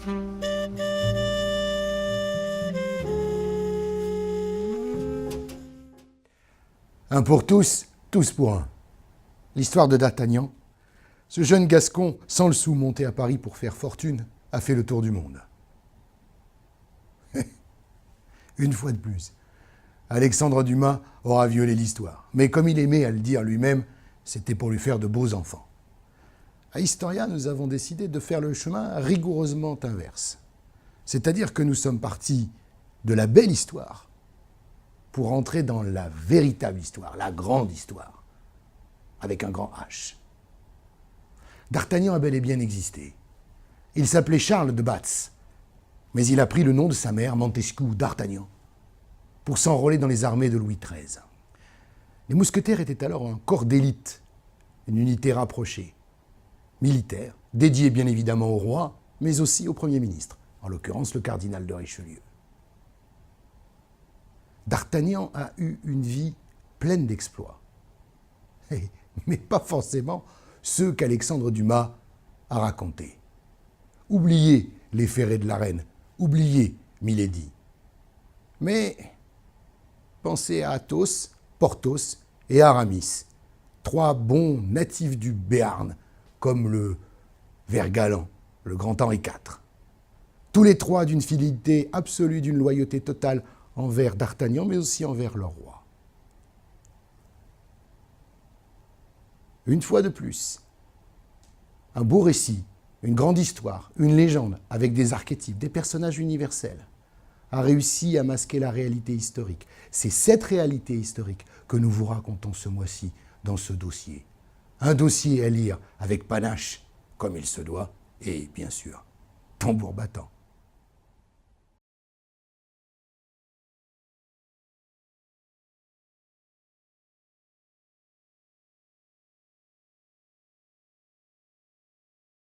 Un pour tous, tous pour un. L'histoire de D'Artagnan. Ce jeune Gascon, sans le sou, monté à Paris pour faire fortune, a fait le tour du monde. Une fois de plus, Alexandre Dumas aura violé l'histoire. Mais comme il aimait à le dire lui-même, c'était pour lui faire de beaux enfants. À Historia, nous avons décidé de faire le chemin rigoureusement inverse. C'est-à-dire que nous sommes partis de la belle histoire pour entrer dans la véritable histoire, la grande histoire, avec un grand H. D'Artagnan a bel et bien existé. Il s'appelait Charles de Batz, mais il a pris le nom de sa mère, Montesquieu d'Artagnan, pour s'enrôler dans les armées de Louis XIII. Les mousquetaires étaient alors un corps d'élite, une unité rapprochée, militaire, dédiée bien évidemment au roi, mais aussi au Premier ministre, en l'occurrence le cardinal de Richelieu. D'Artagnan a eu une vie pleine d'exploits, mais pas forcément ceux qu'Alexandre Dumas a racontés. Oubliez les ferrets de la reine, oubliez Milady. Mais pensez à Athos, Porthos et Aramis, trois bons natifs du Béarn, comme le ver galant, le grand Henri IV. Tous les trois d'une fidélité absolue, d'une loyauté totale envers D'Artagnan, mais aussi envers leur roi. Une fois de plus, un beau récit, une grande histoire, une légende, avec des archétypes, des personnages universels, a réussi à masquer la réalité historique. C'est cette réalité historique que nous vous racontons ce mois-ci dans ce dossier. Un dossier à lire avec panache, comme il se doit, et bien sûr, tambour battant.